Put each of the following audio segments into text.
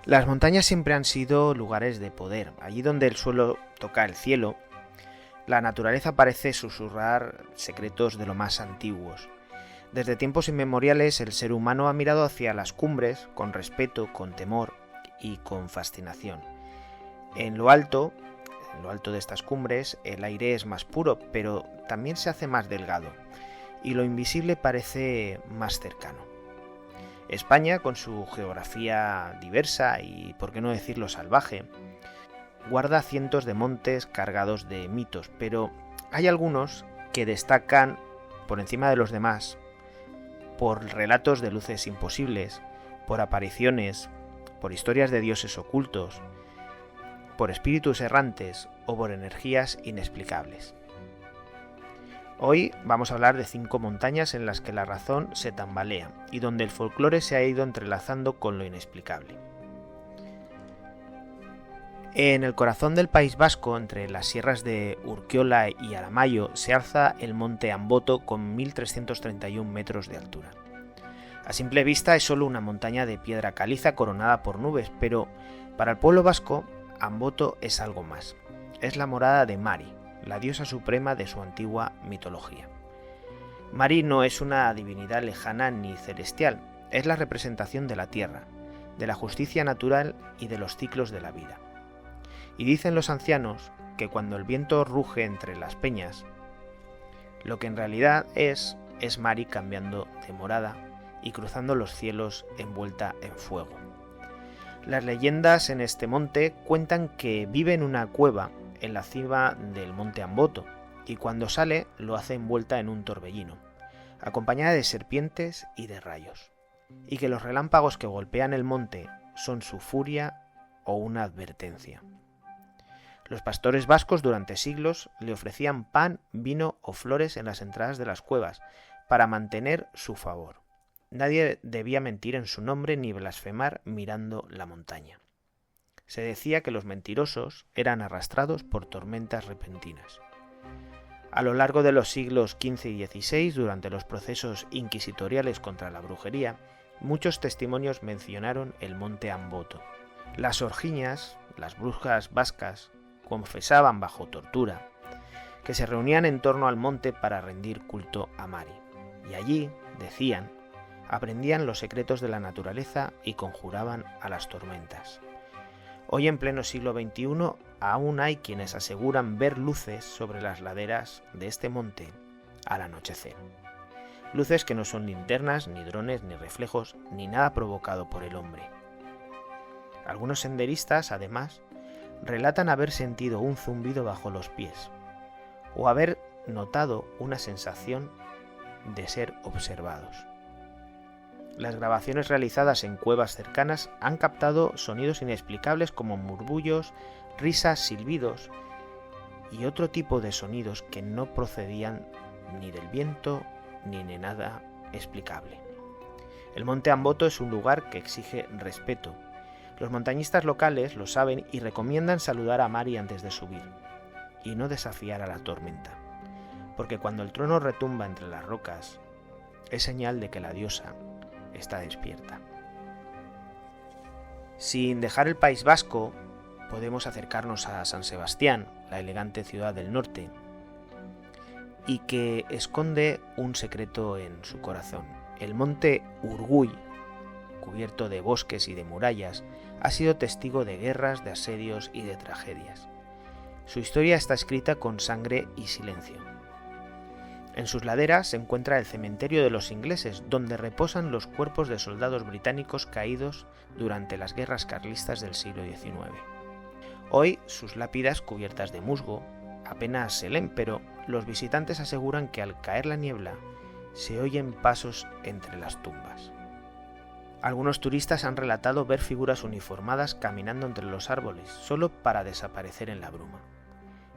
Las montañas siempre han sido lugares de poder. Allí donde el suelo toca el cielo, la naturaleza parece susurrar secretos de lo más antiguos. Desde tiempos inmemoriales el ser humano ha mirado hacia las cumbres con respeto, con temor y con fascinación. En lo alto de estas cumbres, el aire es más puro, pero también se hace más delgado, y lo invisible parece más cercano. España, con su geografía diversa y, por qué no decirlo, salvaje, guarda cientos de montes cargados de mitos, pero hay algunos que destacan por encima de los demás por relatos de luces imposibles, por apariciones, por historias de dioses ocultos, por espíritus errantes o por energías inexplicables. Hoy vamos a hablar de 5 montañas en las que la razón se tambalea y donde el folclore se ha ido entrelazando con lo inexplicable. En el corazón del País Vasco, entre las sierras de Urkiola y Aramayo, se alza el monte Amboto con 1331 metros de altura. A simple vista es solo una montaña de piedra caliza coronada por nubes, pero para el pueblo vasco, Amboto es algo más. Es la morada de Mari, la diosa suprema de su antigua mitología. Mari no es una divinidad lejana ni celestial, es la representación de la tierra, de la justicia natural y de los ciclos de la vida. Y dicen los ancianos que cuando el viento ruge entre las peñas, lo que en realidad es Mari cambiando de morada y cruzando los cielos envuelta en fuego. Las leyendas en este monte cuentan que vive en una cueva en la cima del monte Amboto, y cuando sale lo hace envuelta en un torbellino, acompañada de serpientes y de rayos, y que los relámpagos que golpean el monte son su furia o una advertencia. Los pastores vascos durante siglos le ofrecían pan, vino o flores en las entradas de las cuevas para mantener su favor. Nadie debía mentir en su nombre ni blasfemar mirando la montaña. Se decía que los mentirosos eran arrastrados por tormentas repentinas. A lo largo de los siglos XV y XVI, durante los procesos inquisitoriales contra la brujería, muchos testimonios mencionaron el monte Amboto. Las orgiñas, las brujas vascas, confesaban bajo tortura que se reunían en torno al monte para rendir culto a Mari, y allí, decían, aprendían los secretos de la naturaleza y conjuraban a las tormentas. Hoy, en pleno siglo XXI, aún hay quienes aseguran ver luces sobre las laderas de este monte al anochecer. Luces que no son linternas, ni drones, ni reflejos, ni nada provocado por el hombre. Algunos senderistas, además, relatan haber sentido un zumbido bajo los pies, o haber notado una sensación de ser observados. Las grabaciones realizadas en cuevas cercanas han captado sonidos inexplicables como murmullos, risas, silbidos y otro tipo de sonidos que no procedían ni del viento ni de nada explicable. El monte Amboto es un lugar que exige respeto. Los montañistas locales lo saben y recomiendan saludar a Mari antes de subir y no desafiar a la tormenta, porque cuando el trueno retumba entre las rocas es señal de que la diosa está despierta. Sin dejar el País Vasco, podemos acercarnos a San Sebastián, la elegante ciudad del norte, y que esconde un secreto en su corazón. El monte Urguy, cubierto de bosques y de murallas, ha sido testigo de guerras, de asedios y de tragedias. Su historia está escrita con sangre y silencio. En sus laderas se encuentra el cementerio de los ingleses, donde reposan los cuerpos de soldados británicos caídos durante las guerras carlistas del siglo XIX. Hoy, sus lápidas cubiertas de musgo apenas se leen, pero los visitantes aseguran que al caer la niebla se oyen pasos entre las tumbas. Algunos turistas han relatado ver figuras uniformadas caminando entre los árboles, solo para desaparecer en la bruma.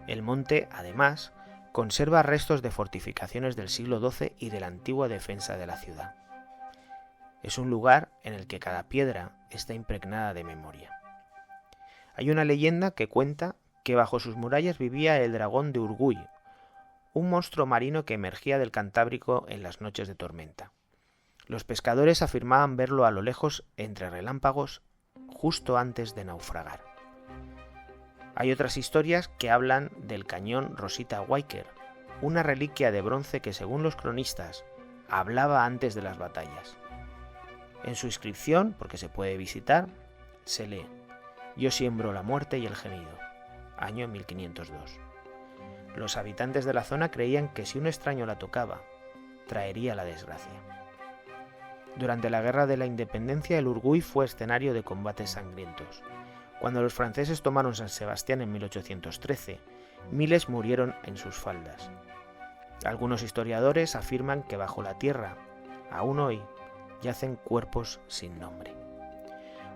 El monte, además, conserva restos de fortificaciones del siglo XII y de la antigua defensa de la ciudad. Es un lugar en el que cada piedra está impregnada de memoria. Hay una leyenda que cuenta que bajo sus murallas vivía el dragón de Urguy, un monstruo marino que emergía del Cantábrico en las noches de tormenta. Los pescadores afirmaban verlo a lo lejos entre relámpagos justo antes de naufragar. Hay otras historias que hablan del cañón Rosita Waiker, una reliquia de bronce que, según los cronistas, hablaba antes de las batallas. En su inscripción, porque se puede visitar, se lee: «Yo siembro la muerte y el gemido», año 1502. Los habitantes de la zona creían que si un extraño la tocaba, traería la desgracia. Durante la Guerra de la Independencia, el Urguy fue escenario de combates sangrientos. Cuando los franceses tomaron San Sebastián en 1813, miles murieron en sus faldas. Algunos historiadores afirman que bajo la tierra, aún hoy, yacen cuerpos sin nombre.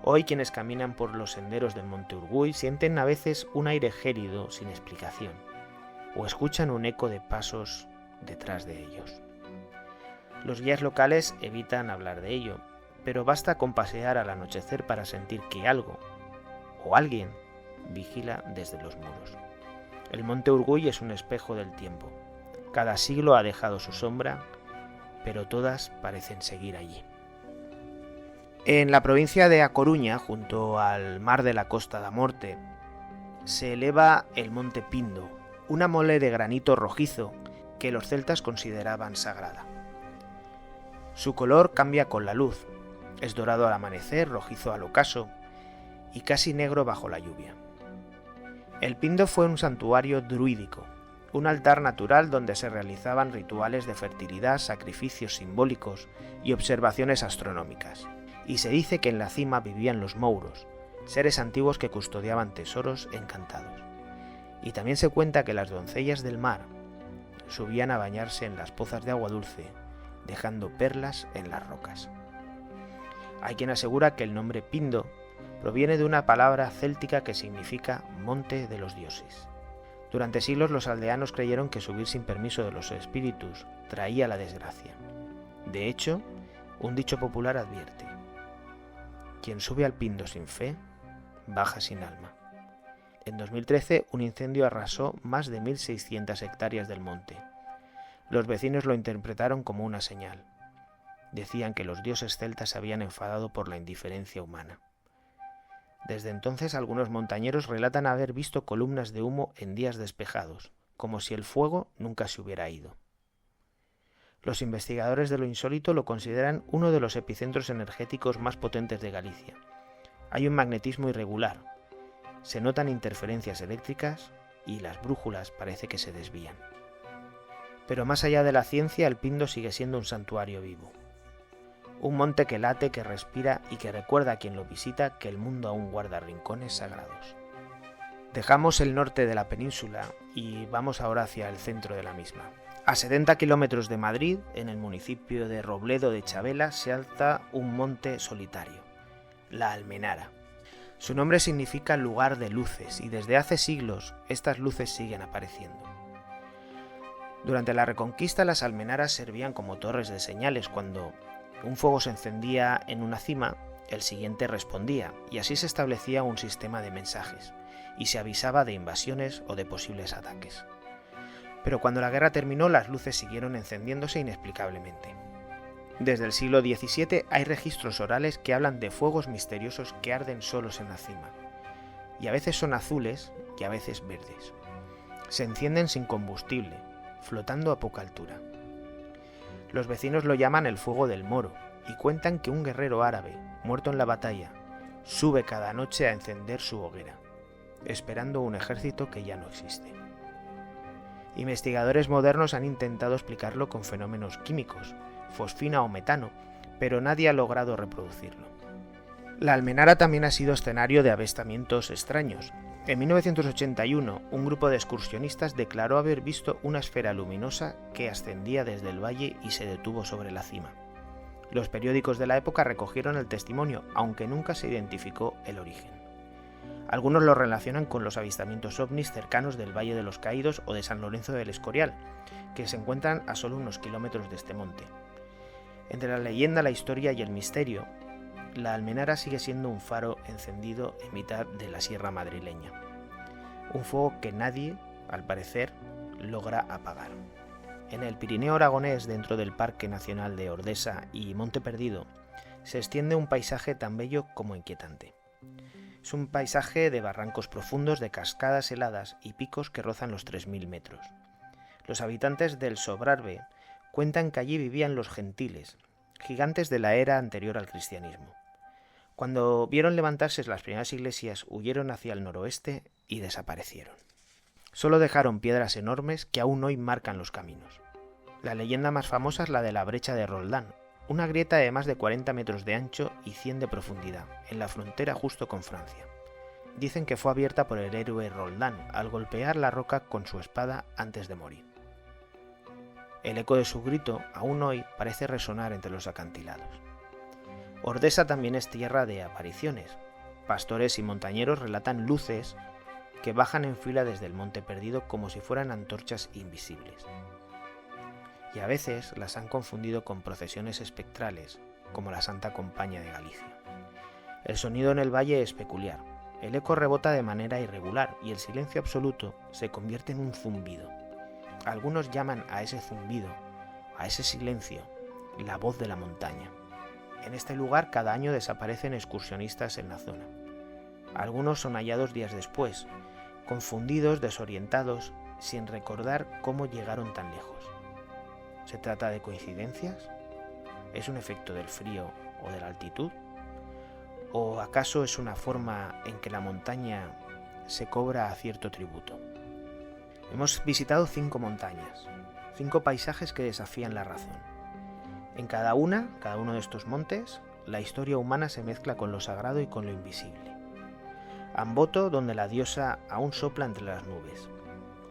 Hoy quienes caminan por los senderos del Monte Urguy sienten a veces un aire gélido sin explicación, o escuchan un eco de pasos detrás de ellos. Los guías locales evitan hablar de ello, pero basta con pasear al anochecer para sentir que algo o alguien vigila desde los muros. El Monte Urguy es un espejo del tiempo. Cada siglo ha dejado su sombra, pero todas parecen seguir allí. En la provincia de A Coruña, junto al mar de la Costa da Morte, se eleva el Monte Pindo, una mole de granito rojizo que los celtas consideraban sagrada. Su color cambia con la luz, es dorado al amanecer, rojizo al ocaso y casi negro bajo la lluvia. El Pindo fue un santuario druídico, un altar natural donde se realizaban rituales de fertilidad, sacrificios simbólicos y observaciones astronómicas. Y se dice que en la cima vivían los mouros, seres antiguos que custodiaban tesoros encantados. Y también se cuenta que las doncellas del mar subían a bañarse en las pozas de agua dulce, dejando perlas en las rocas. Hay quien asegura que el nombre Pindo proviene de una palabra céltica que significa monte de los dioses. Durante siglos los aldeanos creyeron que subir sin permiso de los espíritus traía la desgracia. De hecho, un dicho popular advierte: quien sube al Pindo sin fe, baja sin alma. En 2013, un incendio arrasó más de 1.600 hectáreas del monte. Los vecinos lo interpretaron como una señal. Decían que los dioses celtas se habían enfadado por la indiferencia humana. Desde entonces, algunos montañeros relatan haber visto columnas de humo en días despejados, como si el fuego nunca se hubiera ido. Los investigadores de lo insólito lo consideran uno de los epicentros energéticos más potentes de Galicia. Hay un magnetismo irregular, se notan interferencias eléctricas y las brújulas parece que se desvían. Pero más allá de la ciencia, el Pindo sigue siendo un santuario vivo. Un monte que late, que respira y que recuerda a quien lo visita que el mundo aún guarda rincones sagrados. Dejamos el norte de la península y vamos ahora hacia el centro de la misma. A 70 kilómetros de Madrid, en el municipio de Robledo de Chabela, se alza un monte solitario, la Almenara. Su nombre significa lugar de luces y desde hace siglos estas luces siguen apareciendo. Durante la Reconquista las almenaras servían como torres de señales. Cuando un fuego se encendía en una cima, el siguiente respondía, y así se establecía un sistema de mensajes, y se avisaba de invasiones o de posibles ataques. Pero cuando la guerra terminó, las luces siguieron encendiéndose inexplicablemente. Desde el siglo XVII hay registros orales que hablan de fuegos misteriosos que arden solos en la cima, y a veces son azules y a veces verdes. Se encienden sin combustible, flotando a poca altura. Los vecinos lo llaman el fuego del Moro y cuentan que un guerrero árabe, muerto en la batalla, sube cada noche a encender su hoguera, esperando un ejército que ya no existe. Investigadores modernos han intentado explicarlo con fenómenos químicos, fosfina o metano, pero nadie ha logrado reproducirlo. La Almenara también ha sido escenario de avistamientos extraños. En 1981, un grupo de excursionistas declaró haber visto una esfera luminosa que ascendía desde el valle y se detuvo sobre la cima. Los periódicos de la época recogieron el testimonio, aunque nunca se identificó el origen. Algunos lo relacionan con los avistamientos ovnis cercanos del Valle de los Caídos o de San Lorenzo del Escorial, que se encuentran a solo unos kilómetros de este monte. Entre la leyenda, la historia y el misterio, la Almenara sigue siendo un faro encendido en mitad de la sierra madrileña. Un fuego que nadie, al parecer, logra apagar. En el Pirineo aragonés, dentro del Parque Nacional de Ordesa y Monte Perdido, se extiende un paisaje tan bello como inquietante. Es un paisaje de barrancos profundos, de cascadas heladas y picos que rozan los 3000 metros. Los habitantes del Sobrarbe cuentan que allí vivían los gentiles, gigantes de la era anterior al cristianismo. Cuando vieron levantarse las primeras iglesias, huyeron hacia el noroeste y desaparecieron. Solo dejaron piedras enormes que aún hoy marcan los caminos. La leyenda más famosa es la de la brecha de Roldán, una grieta de más de 40 metros de ancho y 100 de profundidad, en la frontera justo con Francia. Dicen que fue abierta por el héroe Roldán al golpear la roca con su espada antes de morir. El eco de su grito aún hoy parece resonar entre los acantilados. Ordesa también es tierra de apariciones. Pastores y montañeros relatan luces que bajan en fila desde el monte perdido como si fueran antorchas invisibles. Y a veces las han confundido con procesiones espectrales, como la Santa Compaña de Galicia. El sonido en el valle es peculiar. El eco rebota de manera irregular y el silencio absoluto se convierte en un zumbido. Algunos llaman a ese zumbido, a ese silencio, la voz de la montaña. En este lugar cada año desaparecen excursionistas en la zona. Algunos son hallados días después, confundidos, desorientados, sin recordar cómo llegaron tan lejos. ¿Se trata de coincidencias? ¿Es un efecto del frío o de la altitud? ¿O acaso es una forma en que la montaña se cobra cierto tributo? Hemos visitado 5 montañas, 5 paisajes que desafían la razón. En cada uno de estos montes, la historia humana se mezcla con lo sagrado y con lo invisible. Amboto, donde la diosa aún sopla entre las nubes.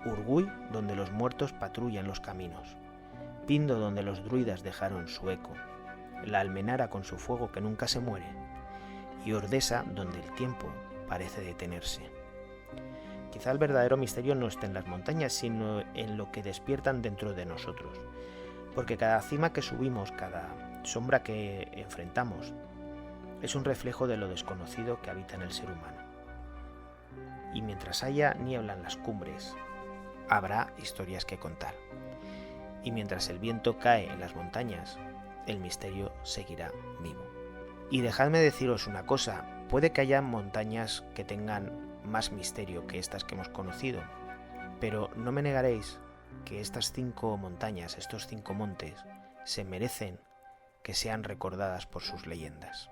Urguy, donde los muertos patrullan los caminos. Pindo, donde los druidas dejaron su eco. La Almenara con su fuego que nunca se muere. Y Ordesa, donde el tiempo parece detenerse. Quizá el verdadero misterio no esté en las montañas, sino en lo que despiertan dentro de nosotros. Porque cada cima que subimos, cada sombra que enfrentamos, es un reflejo de lo desconocido que habita en el ser humano. Y mientras haya niebla en las cumbres, habrá historias que contar. Y mientras el viento cae en las montañas, el misterio seguirá vivo. Y dejadme deciros una cosa, puede que haya montañas que tengan más misterio que estas que hemos conocido, pero no me negaréis que estas 5 montañas, estos 5 montes, se merecen que sean recordadas por sus leyendas.